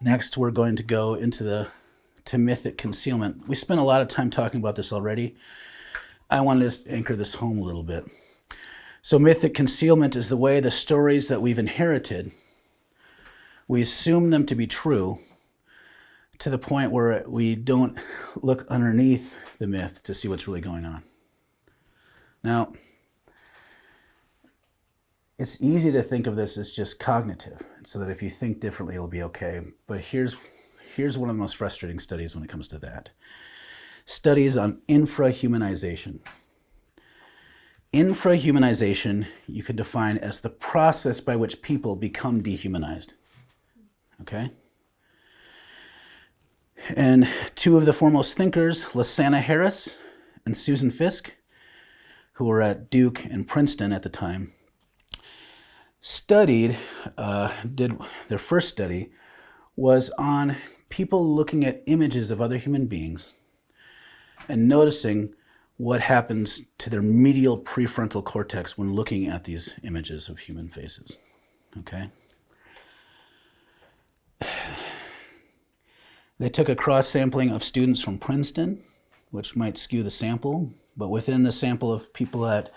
Next, we're going to go into mythic concealment. We spent a lot of time talking about this already. I want to just anchor this home a little bit. So mythic concealment is the way the stories that we've inherited, we assume them to be true to the point where we don't look underneath the myth to see what's really going on. Now, it's easy to think of this as just cognitive, so that if you think differently, it'll be okay. But here's one of the most frustrating studies when it comes to that. Studies on infrahumanization. Infrahumanization, you could define as the process by which people become dehumanized. Okay? And two of the foremost thinkers, Lysana Harris and Susan Fiske, who were at Duke and Princeton at the time, did their first study was on people looking at images of other human beings and noticing what happens to their medial prefrontal cortex when looking at these images of human faces. Okay? They took a cross-sampling of students from Princeton, which might skew the sample, but within the sample of people at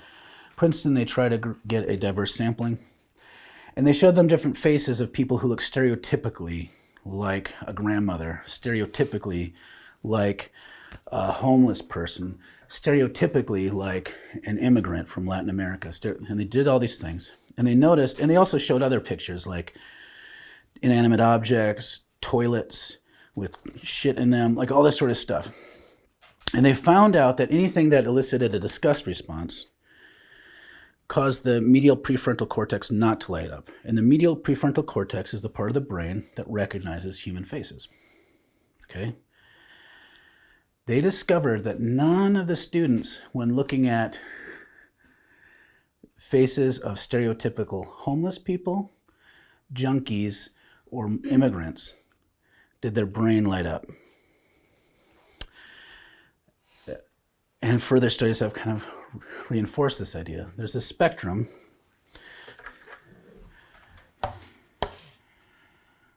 Princeton, they tried to get a diverse sampling. And they showed them different faces of people who look stereotypically like a grandmother, stereotypically like a homeless person, stereotypically like an immigrant from Latin America. And they did all these things. And they noticed, and they also showed other pictures like inanimate objects, toilets with shit in them, like all this sort of stuff. And they found out that anything that elicited a disgust response caused the medial prefrontal cortex not to light up. And the medial prefrontal cortex is the part of the brain that recognizes human faces. Okay? They discovered that none of the students, when looking at faces of stereotypical homeless people, junkies, or immigrants, did their brain light up. And further studies have kind of reinforced this idea. There's a spectrum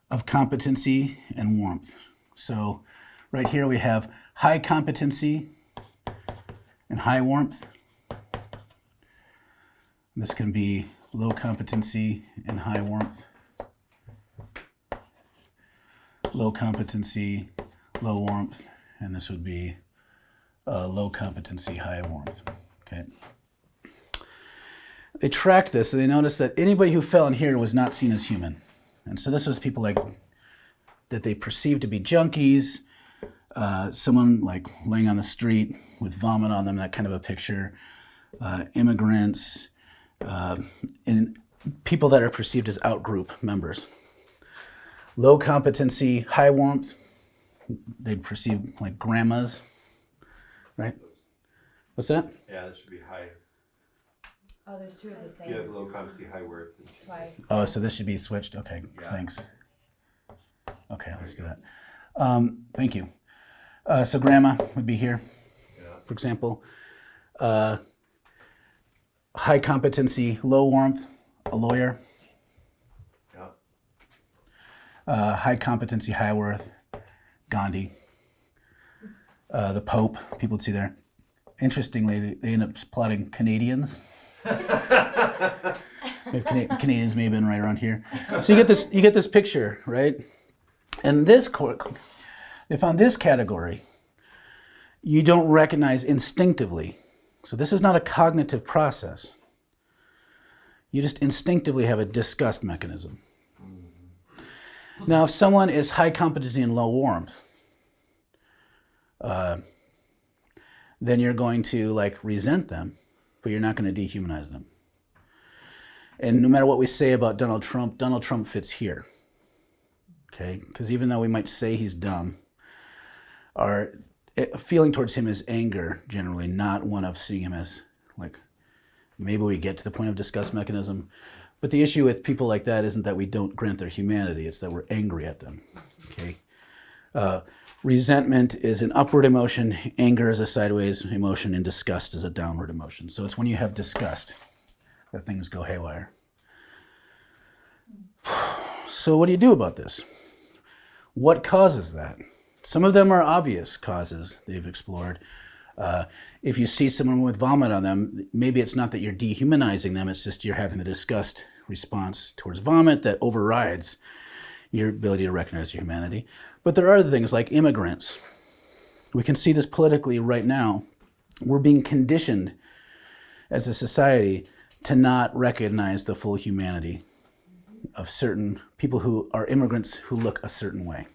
of competency and warmth. So right here we have high competency and high warmth. This can be low competency and high warmth. Low competency, low warmth, and this would be low competency, high warmth. Okay. They tracked this and they noticed that anybody who fell in here was not seen as human. And so this was people like that they perceived to be junkies, someone like laying on the street with vomit on them, that kind of a picture, immigrants, and people that are perceived as out-group members. Low competency, high warmth, they'd perceive like grandmas, right? What's that? Yeah, that should be high. Oh, there's two of the same. You have low competency, high worth. Twice. Oh, so this should be switched? Okay, Yeah. Thanks. Okay, let's do that. Thank you. So grandma would be here, for example. High competency, low warmth, a lawyer. High competency, high worth, Gandhi. The Pope, people would see there. Interestingly, they end up plotting Canadians. Canadians may have been right around here. So you get this picture, right? And they found this category you don't recognize instinctively. So this is not a cognitive process. You just instinctively have a disgust mechanism. Now, if someone is high competency and low warmth, then you're going to like resent them, but you're not going to dehumanize them. And no matter what we say about Donald Trump fits here. Okay? Because even though we might say he's dumb, our feeling towards him is anger, generally, not one of seeing him as like, maybe we get to the point of disgust mechanism. But the issue with people like that isn't that we don't grant their humanity, it's that we're angry at them. Okay? Resentment is an upward emotion, anger is a sideways emotion, and disgust is a downward emotion. So it's when you have disgust that things go haywire. So what do you do about this? What causes that? Some of them are obvious causes they've explored. If you see someone with vomit on them, maybe it's not that you're dehumanizing them, it's just you're having the disgust response towards vomit that overrides your ability to recognize your humanity. But there are other things like immigrants. We can see this politically right now. We're being conditioned as a society to not recognize the full humanity of certain people who are immigrants who look a certain way,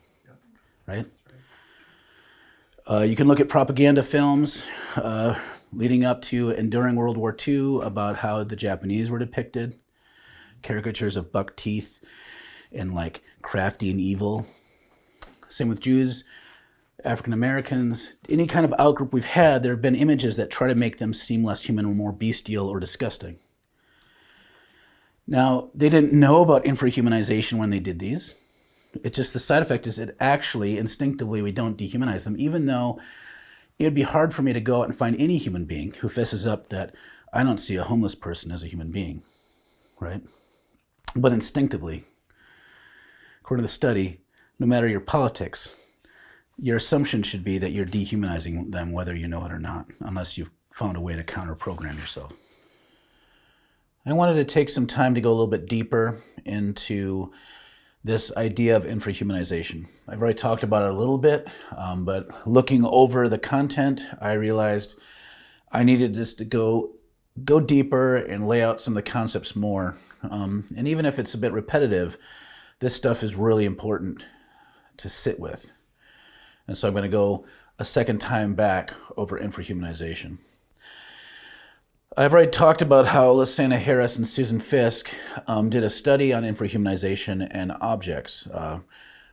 right? You can look at propaganda films leading up to and during World War II about how the Japanese were depicted, caricatures of buck teeth and like crafty and evil. Same with Jews, African Americans, any kind of outgroup we've had, there have been images that try to make them seem less human or more bestial or disgusting. Now, they didn't know about infrahumanization when they did these. It's just the side effect is it actually, instinctively, we don't dehumanize them, even though it would be hard for me to go out and find any human being who fesses up that I don't see a homeless person as a human being, right? But instinctively, according to the study, no matter your politics, your assumption should be that you're dehumanizing them whether you know it or not, unless you've found a way to counter-program yourself. I wanted to take some time to go a little bit deeper into this idea of infrahumanization. I've already talked about it a little bit, but looking over the content, I realized I needed just to go deeper and lay out some of the concepts more. And even if it's a bit repetitive, this stuff is really important to sit with. And so I'm going to go a second time back over infrahumanization. I've already talked about how Lysana Harris and Susan Fisk did a study on infrahumanization and objects,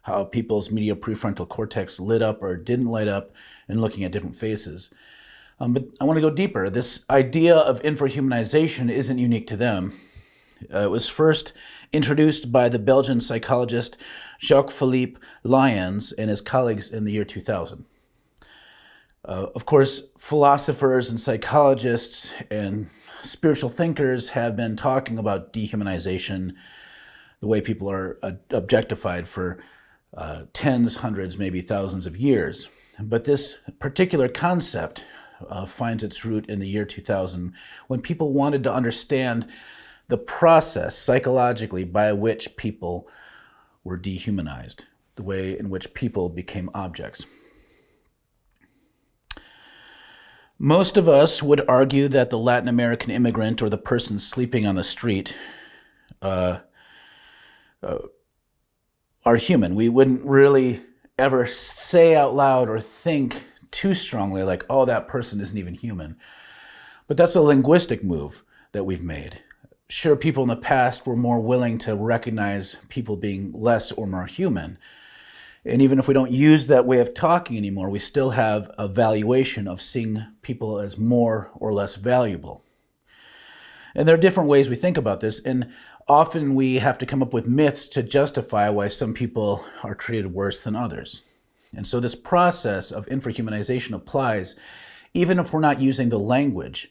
how people's medial prefrontal cortex lit up or didn't light up in looking at different faces. But I want to go deeper. This idea of infrahumanization isn't unique to them. It was first introduced by the Belgian psychologist Jacques-Philippe Lyons and his colleagues in the year 2000. Of course, philosophers and psychologists and spiritual thinkers have been talking about dehumanization, the way people are objectified for tens, hundreds, maybe thousands of years. But this particular concept finds its root in the year 2000 when people wanted to understand the process psychologically by which people were dehumanized, the way in which people became objects. Most of us would argue that the Latin American immigrant or the person sleeping on the street are human. We wouldn't really ever say out loud or think too strongly like, oh, that person isn't even human. But that's a linguistic move that we've made. Sure, people in the past were more willing to recognize people being less or more human. And even if we don't use that way of talking anymore, we still have a valuation of seeing people as more or less valuable. And there are different ways we think about this, and often we have to come up with myths to justify why some people are treated worse than others. And so this process of infrahumanization applies even if we're not using the language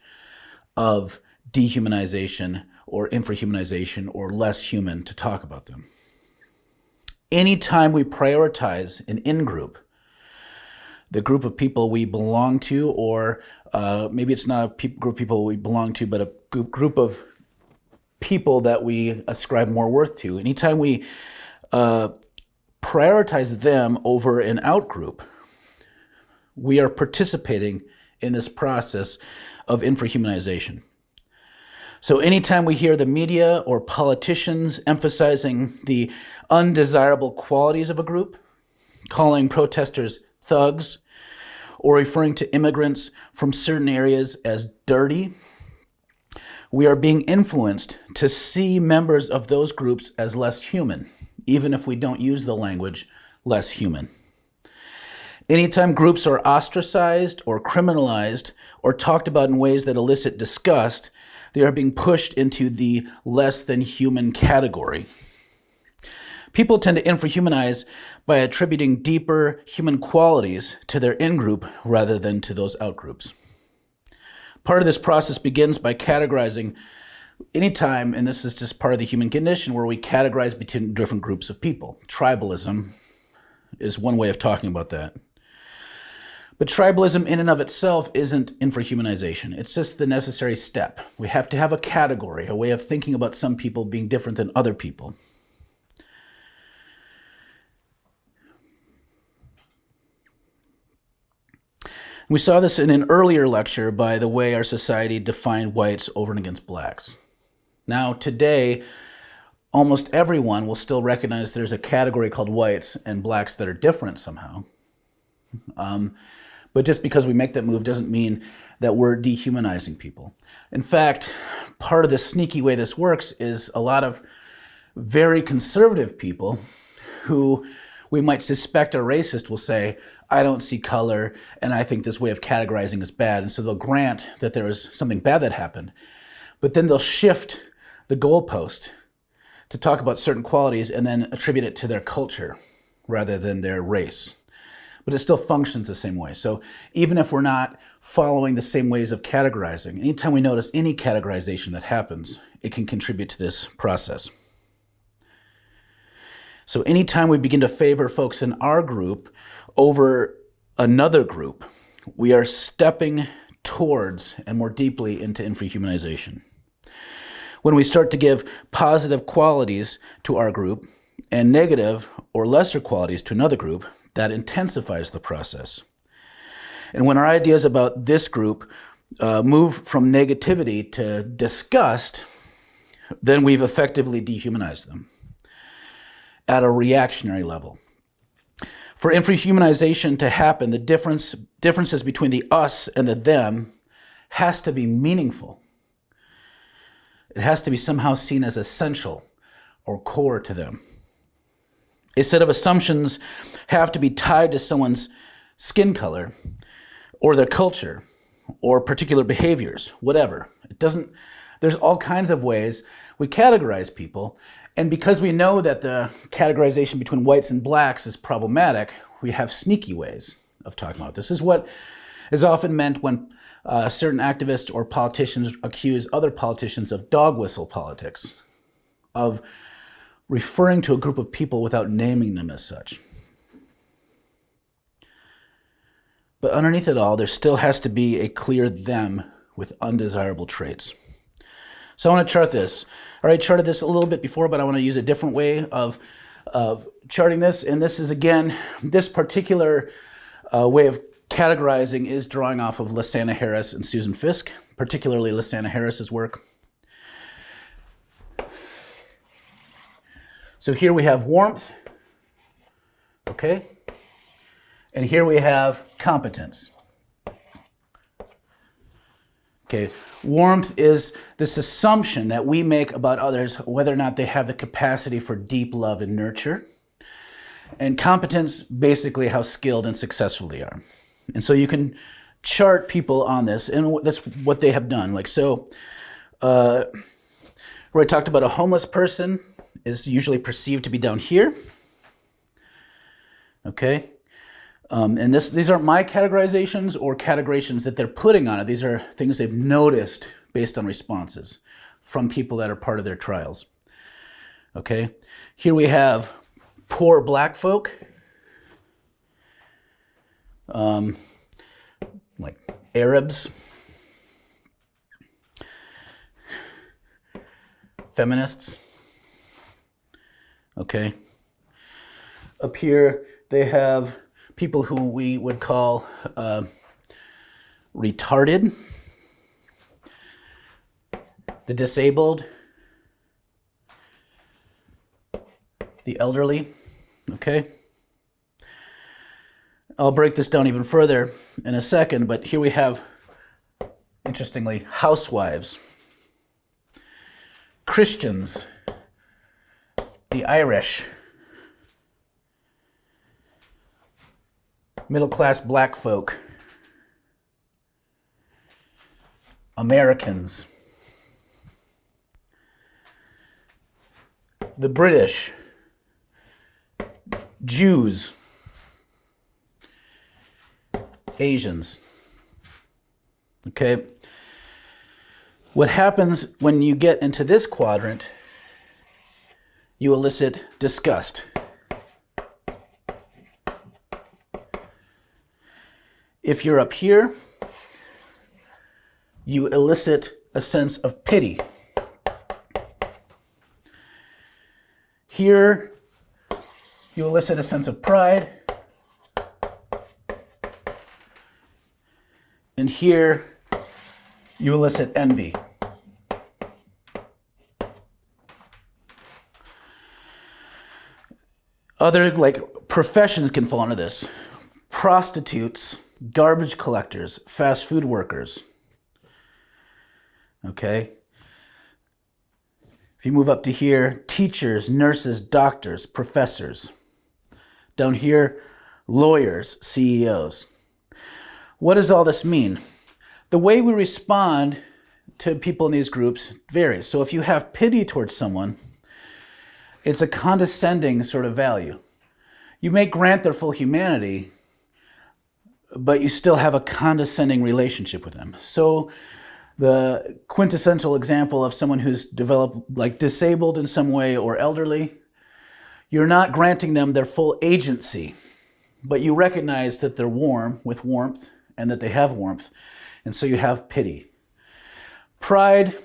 of dehumanization or infrahumanization or less human to talk about them. Anytime we prioritize an in-group, the group of people we belong to, or maybe it's not a group of people we belong to, but a group of people that we ascribe more worth to, anytime we prioritize them over an out-group, we are participating in this process of infrahumanization. So anytime we hear the media or politicians emphasizing the undesirable qualities of a group, calling protesters thugs, or referring to immigrants from certain areas as dirty, we are being influenced to see members of those groups as less human, even if we don't use the language less human. Anytime groups are ostracized or criminalized or talked about in ways that elicit disgust, they are being pushed into the less than human category. People tend to infrahumanize by attributing deeper human qualities to their in-group rather than to those out-groups. Part of this process begins by categorizing anytime, and this is just part of the human condition, where we categorize between different groups of people. Tribalism, is one way of talking about that. But tribalism in and of itself isn't infrahumanization. It's just the necessary step. We have to have a category, a way of thinking about some people being different than other people. We saw this in an earlier lecture by the way our society defined whites over and against blacks. Now, today, almost everyone will still recognize there's a category called whites and blacks that are different somehow. But just because we make that move doesn't mean that we're dehumanizing people. In fact, part of the sneaky way this works is a lot of very conservative people who we might suspect are racist will say, I don't see color, and I think this way of categorizing is bad. And so they'll grant that there was something bad that happened. But then they'll shift the goalpost to talk about certain qualities and then attribute it to their culture rather than their race. But it still functions the same way. So even if we're not following the same ways of categorizing, anytime we notice any categorization that happens, it can contribute to this process. So anytime we begin to favor folks in our group over another group, we are stepping towards and more deeply into infrahumanization. When we start to give positive qualities to our group and negative or lesser qualities to another group, that intensifies the process. And when our ideas about this group move from negativity to disgust, then we've effectively dehumanized them at a reactionary level. For infrahumanization to happen, the differences between the us and the them has to be meaningful. It has to be somehow seen as essential or core to them. A set of assumptions have to be tied to someone's skin color or their culture or particular behaviors, whatever. There's all kinds of ways we categorize people. And because we know that the categorization between whites and blacks is problematic, we have sneaky ways of talking about it. This is what is often meant when certain activists or politicians accuse other politicians of dog whistle politics, of referring to a group of people without naming them as such. But underneath it all, there still has to be a clear them with undesirable traits. So I want to chart this. I already charted this a little bit before, but I want to use a different way of charting this. And this is, again, this particular way of categorizing is drawing off of Lysana Harris and Susan Fiske, particularly Lysana Harris's work. So here we have warmth, okay? And here we have competence. Okay, warmth is this assumption that we make about others, whether or not they have the capacity for deep love and nurture. And competence, basically how skilled and successful they are. And so you can chart people on this, and that's what they have done. Like so, where I talked about a homeless person is usually perceived to be down here. Okay? And these aren't my categorizations or categorizations that they're putting on it. These are things they've noticed based on responses from people that are part of their trials. Okay? Here we have poor black folk, like Arabs, feminists. Okay. Up here, they have people who we would call retarded, the disabled, the elderly. Okay. I'll break this down even further in a second, but here we have, interestingly, housewives, Christians, the Irish, middle-class black folk, Americans, the British, Jews, Asians. Okay? What happens when you get into this quadrant, you elicit disgust. If you're up here, you elicit a sense of pity. Here, you elicit a sense of pride. And here, you elicit envy. Other professions can fall into this. Prostitutes, garbage collectors, fast food workers. Okay? If you move up to here, teachers, nurses, doctors, professors. Down here, lawyers, CEOs. What does all this mean? The way we respond to people in these groups varies. So if you have pity towards someone, it's a condescending sort of value. You may grant their full humanity, but you still have a condescending relationship with them. So the quintessential example of someone who's developed, disabled in some way or elderly, you're not granting them their full agency, but you recognize that they're warm with warmth and that they have warmth, and so you have pity. Pride,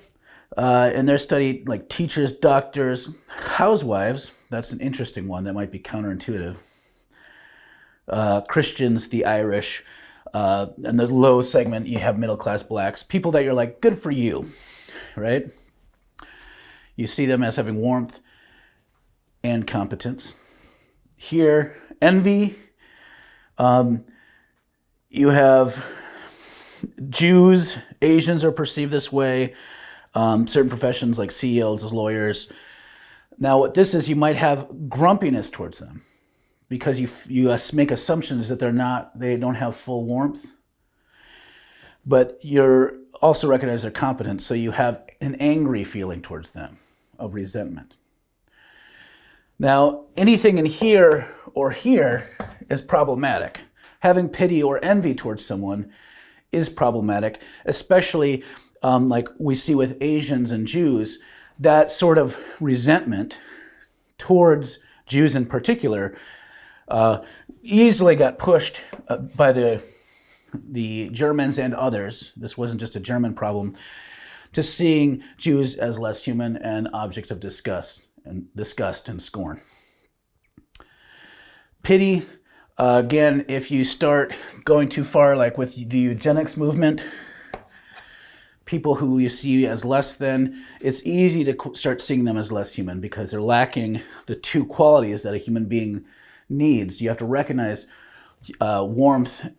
in their study, teachers, doctors, housewives, that's an interesting one that might be counterintuitive. Christians, the Irish, and the low segment, you have middle-class blacks, people that you're good for you, right? You see them as having warmth and competence. Here, envy. You have Jews, Asians are perceived this way. Certain professions like CEOs, lawyers. Now what this is, you might have grumpiness towards them because you make assumptions that they don't have full warmth. But you're also recognize their competence, so you have an angry feeling towards them of resentment. Now, anything in here or here is problematic. Having pity or envy towards someone is problematic, especially like we see with Asians and Jews. That sort of resentment towards Jews in particular easily got pushed by the Germans and others. This wasn't just a German problem, to seeing Jews as less human and objects of disgust and scorn. Pity, again, if you start going too far, like with the eugenics movement, people who you see as less than, it's easy to start seeing them as less human because they're lacking the two qualities that a human being needs. You have to recognize warmth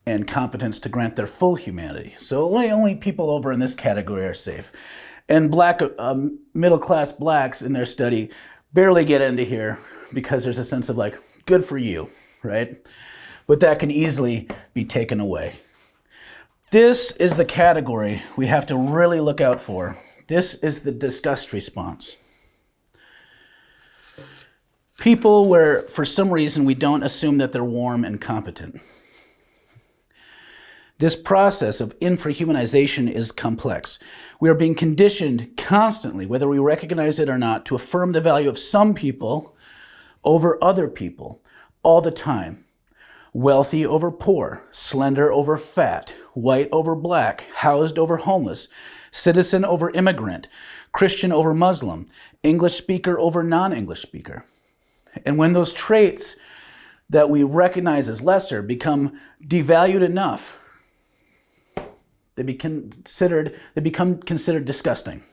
and competence to grant their full humanity. So only people over in this category are safe. And black, middle-class blacks in their study barely get into here because there's a sense of like, good for you, right? But that can easily be taken away. This is the category we have to really look out for. This is the disgust response. People where, for some reason, we don't assume that they're warm and competent. This process of infrahumanization is complex. We are being conditioned constantly, whether we recognize it or not, to affirm the value of some people over other people all the time. Wealthy over poor, slender over fat, white over black, housed over homeless, citizen over immigrant, Christian over Muslim, English speaker over non-English speaker. And when those traits that we recognize as lesser become devalued enough, they become considered disgusting.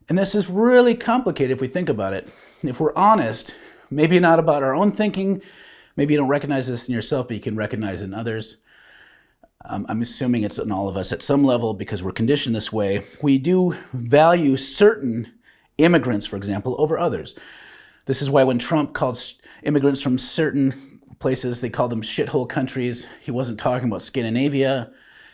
And this is really complicated if we think about it. If we're honest, maybe not about our own thinking, maybe you don't recognize this in yourself, but you can recognize it in others. I'm assuming it's in all of us at some level because we're conditioned this way. We do value certain immigrants, for example, over others. This is why when Trump called immigrants from certain places, they called them shithole countries. He wasn't talking about Scandinavia.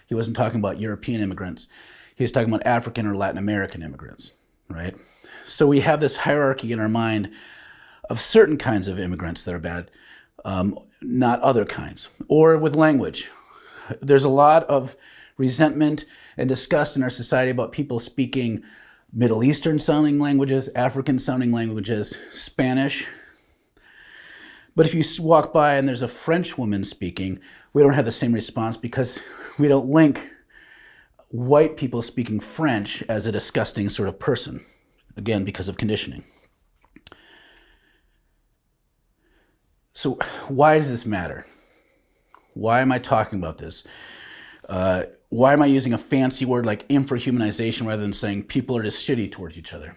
He wasn't talking about European immigrants. He was talking about African or Latin American immigrants, right? So we have this hierarchy in our mind of certain kinds of immigrants that are bad, not other kinds. Or with language. There's a lot of resentment and disgust in our society about people speaking Middle Eastern sounding languages, African sounding languages, Spanish. But if you walk by and there's a French woman speaking, we don't have the same response because we don't link white people speaking French as a disgusting sort of person, again, because of conditioning. So why does this matter? Why am I talking about this? Why am I using a fancy word like infrahumanization rather than saying people are just shitty towards each other?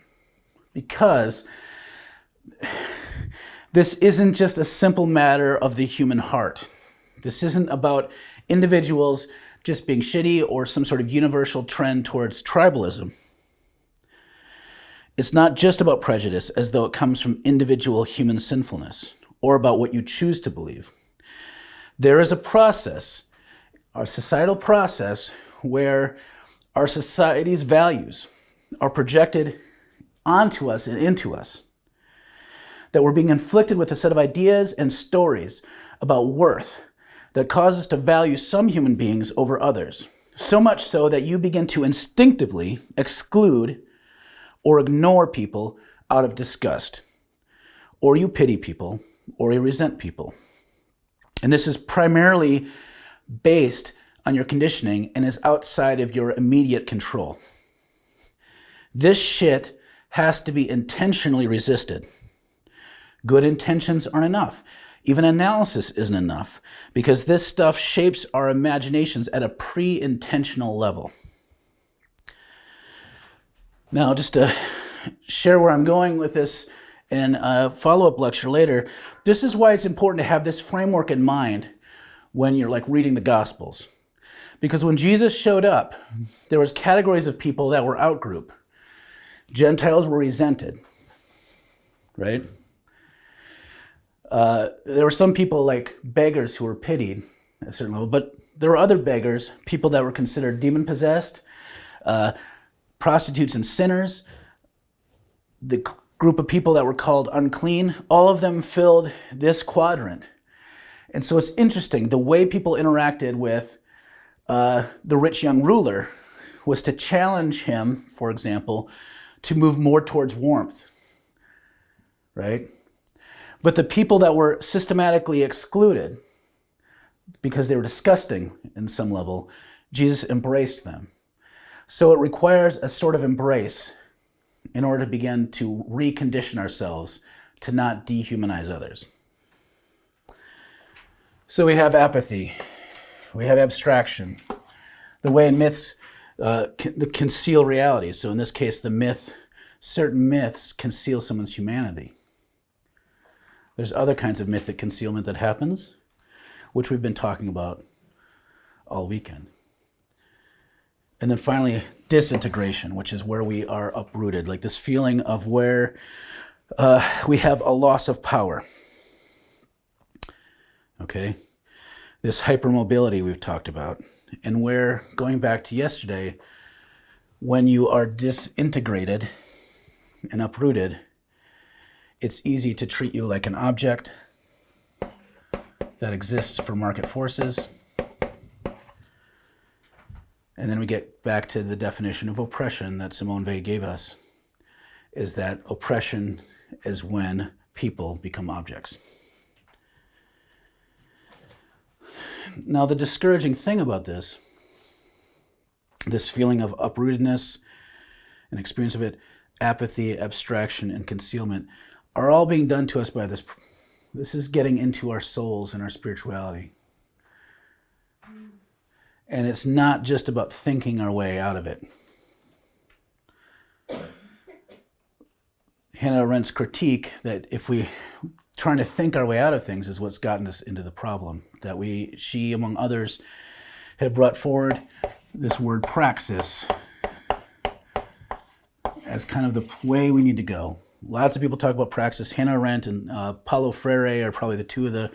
Because this isn't just a simple matter of the human heart. This isn't about individuals just being shitty or some sort of universal trend towards tribalism. It's not just about prejudice as though it comes from individual human sinfulness or about what you choose to believe. There is a process, a societal process, where our society's values are projected onto us and into us. That we're being inflicted with a set of ideas and stories about worth that cause us to value some human beings over others. So much so that you begin to instinctively exclude or ignore people out of disgust. Or you pity people, or you resent people. And this is primarily based on your conditioning and is outside of your immediate control. This shit has to be intentionally resisted. Good intentions aren't enough. Even analysis isn't enough because this stuff shapes our imaginations at a pre-intentional level. Now, just to share where I'm going with this in a follow-up lecture later, this is why it's important to have this framework in mind when you're like reading the Gospels. Because when Jesus showed up, there was categories of people that were out-group. Gentiles were resented, right? There were some people like beggars who were pitied at a certain level, but there were other beggars, people that were considered demon-possessed, prostitutes and sinners, the group of people that were called unclean, all of them filled this quadrant. And so it's interesting, the way people interacted with the rich young ruler was to challenge him, for example, to move more towards warmth, right? But the people that were systematically excluded because they were disgusting in some level, Jesus embraced them. So it requires a sort of embrace in order to begin to recondition ourselves to not dehumanize others. So we have apathy, we have abstraction, the way in myths conceal reality. So in this case, certain myths conceal someone's humanity. There's other kinds of mythic concealment that happens, which we've been talking about all weekend. And then finally, disintegration, which is where we are uprooted, like this feeling of where we have a loss of power. Okay? This hypermobility we've talked about. And where, going back to yesterday, when you are disintegrated and uprooted, it's easy to treat you like an object that exists for market forces. And then we get back to the definition of oppression that Simone Weil gave us, is that oppression is when people become objects. Now, the discouraging thing about this feeling of uprootedness, an experience of it, apathy, abstraction, and concealment, are all being done to us by this. This is getting into our souls and our spirituality. And it's not just about thinking our way out of it. Hannah Arendt's critique that if we trying to think our way out of things is what's gotten us into the problem. That she, among others, have brought forward this word praxis as kind of the way we need to go. Lots of people talk about praxis. Hannah Arendt and Paulo Freire are probably the two of the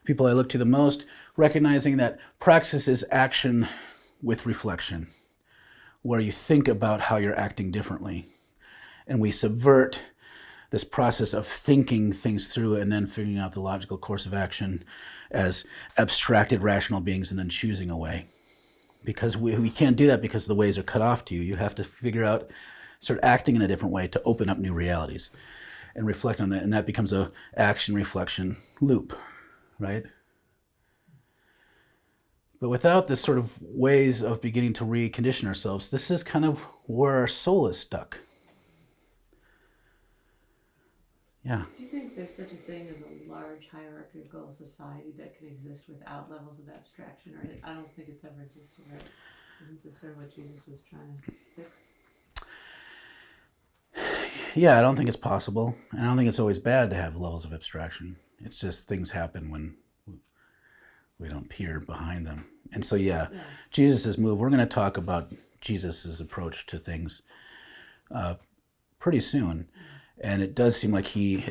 people I look to the most, recognizing that praxis is action with reflection, where you think about how you're acting differently. And we subvert this process of thinking things through and then figuring out the logical course of action as abstracted rational beings and then choosing a way. Because we can't do that because the ways are cut off to you. You have to figure out, start acting in a different way to open up new realities. and reflect on that, and that becomes a action reflection loop, right? But without this sort of ways of beginning to recondition ourselves, this is kind of where our soul is stuck. Yeah. Do you think there's such a thing as a large hierarchical society that can exist without levels of abstraction? Or I don't think it's ever existed, right? Isn't this sort of what Jesus was trying to fix? Yeah, I don't think it's possible. And I don't think it's always bad to have levels of abstraction. It's just things happen when we don't peer behind them. And so, yeah. Jesus' move, we're going to talk about Jesus' approach to things pretty soon. And it does seem like he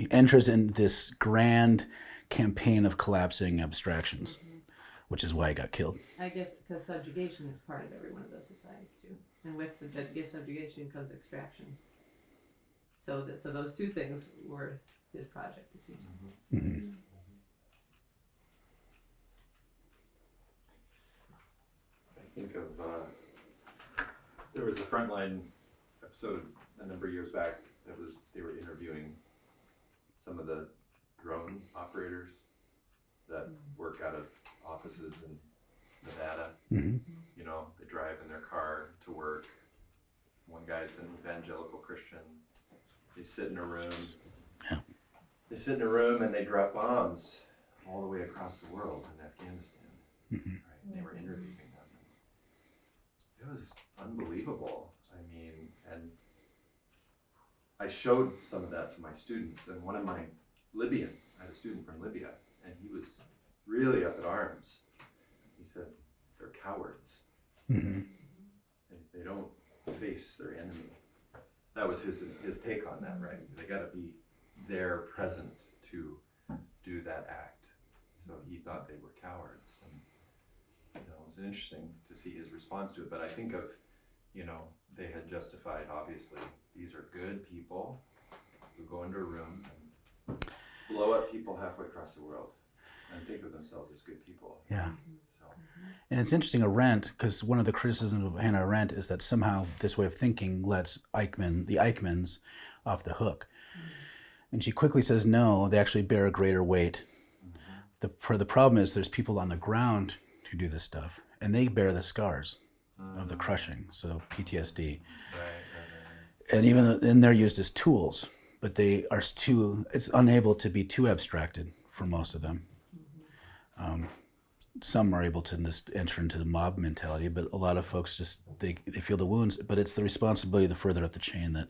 enters in this grand campaign of collapsing abstractions, which is why he got killed. I guess because subjugation is part of every one of those societies too. And with subjugation comes extraction. So those two things were his project, it seems. Mm-hmm. I think of, there was a Frontline episode a number of years back they were interviewing some of the drone operators that work out of offices in Nevada. Mm-hmm. You know, they drive in their car to work. One guy's an evangelical Christian. They sit in a room. Yeah. They sit in a room and they drop bombs all the way across the world in Afghanistan. Mm-hmm. Right? And they were interviewing them. It was unbelievable. I mean, and I showed some of that to my students, and one of my I had a student from Libya, and he was really up in arms. He said, they're cowards. Mm-hmm. They don't face their enemy. That was his take on that, right? They got to be there present to do that act. So he thought they were cowards. And, you know, it was interesting to see his response to it. But I think of, you know, they had justified, obviously, these are good people who go into a room and blow up people halfway across the world and think of themselves as good people. Yeah. So. And it's interesting, Arendt, because one of the criticisms of Hannah Arendt is that somehow this way of thinking lets the Eichmanns off the hook. And she quickly says, no, they actually bear a greater weight. The problem is there's people on the ground who do this stuff, and they bear the scars of the crushing, so PTSD. Right. And even then they're used as tools, but it's unable to be too abstracted for most of them. Some are able to just enter into the mob mentality, but a lot of folks just, they feel the wounds, but it's the responsibility the further up the chain that,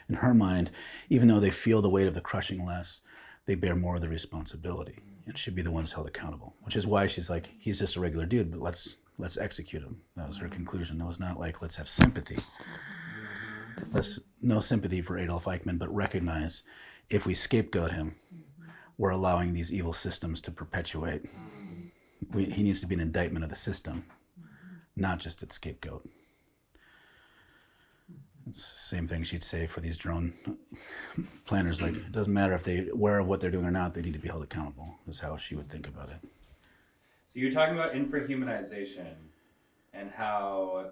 in her mind, even though they feel the weight of the crushing less, they bear more of the responsibility and should be the ones held accountable, which is why she's like, he's just a regular dude, but let's execute him. That was her conclusion. It was not like, let's have sympathy. No sympathy for Adolf Eichmann, but recognize if we scapegoat him, we're allowing these evil systems to perpetuate. He needs to be an indictment of the system, not just its scapegoat. It's the same thing she'd say for these drone planners. Like, it doesn't matter if they're aware of what they're doing or not, they need to be held accountable, is how she would think about it. So you're talking about infrahumanization and how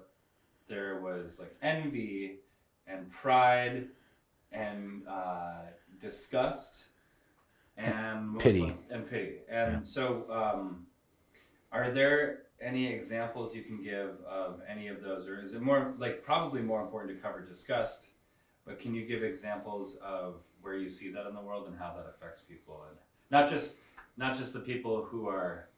there was like envy and pride and disgust and pity. And so are there any examples you can give of any of those, or is it more like probably more important to cover disgust, but can you give examples of where you see that in the world and how that affects people, and not just the people who are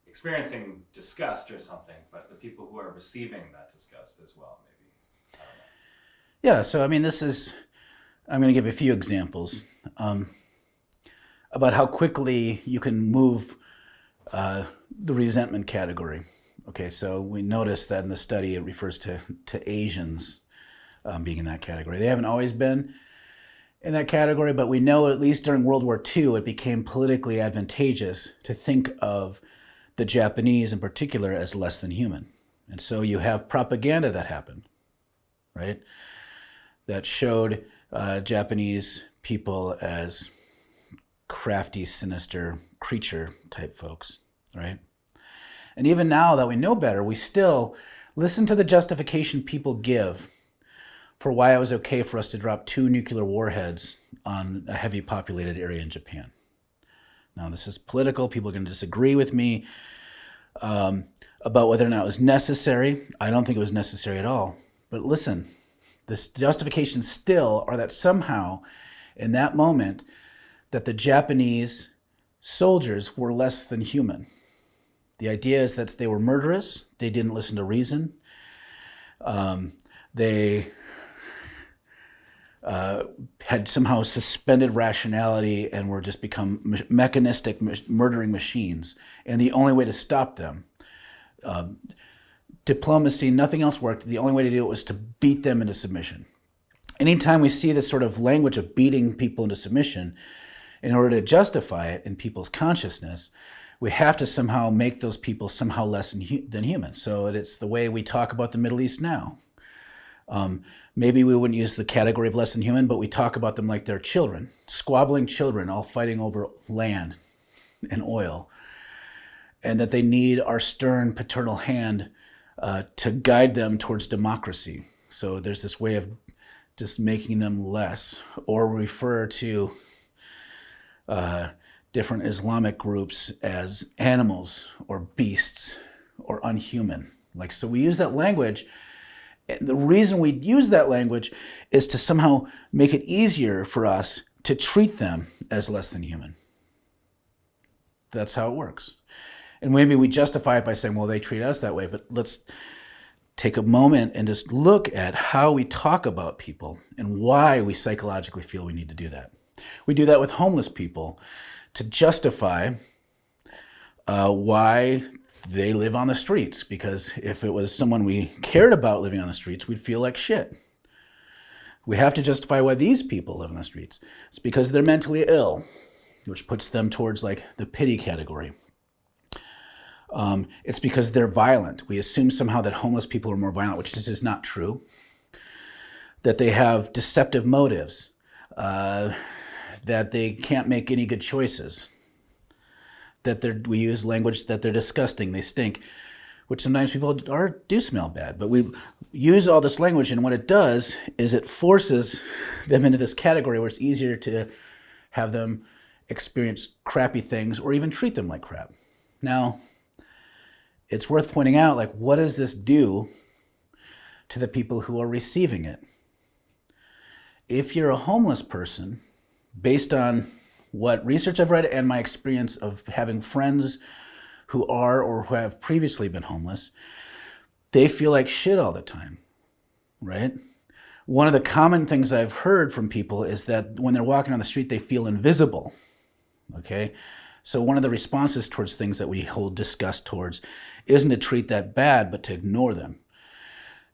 experiencing disgust or something, but the people who are receiving that disgust as well, maybe. I don't know. Yeah, so I mean, I'm going to give a few examples about how quickly you can move the resentment category. Okay, so we noticed that in the study it refers to Asians being in that category. They haven't always been in that category, but we know at least during World War II it became politically advantageous to think of the Japanese in particular as less than human. And so you have propaganda that happened, right? That showed Japanese people as crafty, sinister creature type folks, right? And even now that we know better, we still listen to the justification people give for why it was okay for us to drop 2 nuclear warheads on a heavy populated area in Japan. Now, this is political. People are going to disagree with me about whether or not it was necessary. I don't think it was necessary at all. But listen, the justifications still are that somehow in that moment that the Japanese soldiers were less than human. The idea is that they were murderous. They didn't listen to reason. They had somehow suspended rationality and were just become mechanistic murdering machines. And the only way to stop them, diplomacy, nothing else worked. The only way to do it was to beat them into submission. Anytime we see this sort of language of beating people into submission, in order to justify it in people's consciousness, we have to somehow make those people somehow less than human. So it's the way we talk about the Middle East now. Maybe we wouldn't use the category of less than human, but we talk about them like they're children, squabbling children, all fighting over land and oil, and that they need our stern paternal hand to guide them towards democracy. So there's this way of just making them less, or refer to different Islamic groups as animals or beasts or unhuman. Like, so we use that language. And the reason we use that language is to somehow make it easier for us to treat them as less than human. That's how it works. And maybe we justify it by saying, well, they treat us that way, but let's take a moment and just look at how we talk about people and why we psychologically feel we need to do that. We do that with homeless people to justify why they live on the streets, because if it was someone we cared about living on the streets, we'd feel like shit. We have to justify why these people live on the streets. It's because they're mentally ill, which puts them towards like the pity category. It's because they're violent. We assume somehow that homeless people are more violent, which this is not true. That they have deceptive motives, that they can't make any good choices, that we use language that they're disgusting, they stink, which sometimes people do smell bad. But we use all this language, and what it does is it forces them into this category where it's easier to have them experience crappy things or even treat them like crap. Now, it's worth pointing out, like, what does this do to the people who are receiving it? If you're a homeless person, based on what research I've read and my experience of having friends who are or who have previously been homeless, they feel like shit all the time, right? One of the common things I've heard from people is that when they're walking on the street, they feel invisible, okay? So one of the responses towards things that we hold disgust towards isn't to treat that bad, but to ignore them.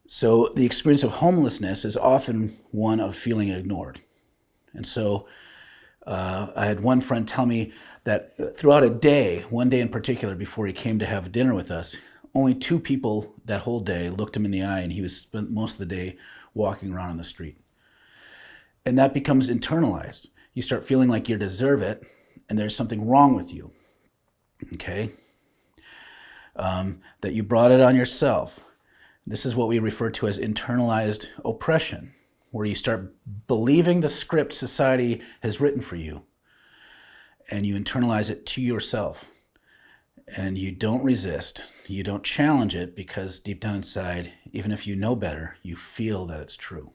So the experience of homelessness is often one of feeling ignored. And so I had one friend tell me that throughout a day, one day in particular, before he came to have dinner with us, only 2 people that whole day looked him in the eye, and he was spent most of the day walking around on the street. And that becomes internalized. You start feeling like you deserve it, and there's something wrong with you, okay? That you brought it on yourself. This is what we refer to as internalized oppression, where you start believing the script society has written for you, and you internalize it to yourself. And you don't resist. You don't challenge it, because deep down inside, even if you know better, you feel that it's true.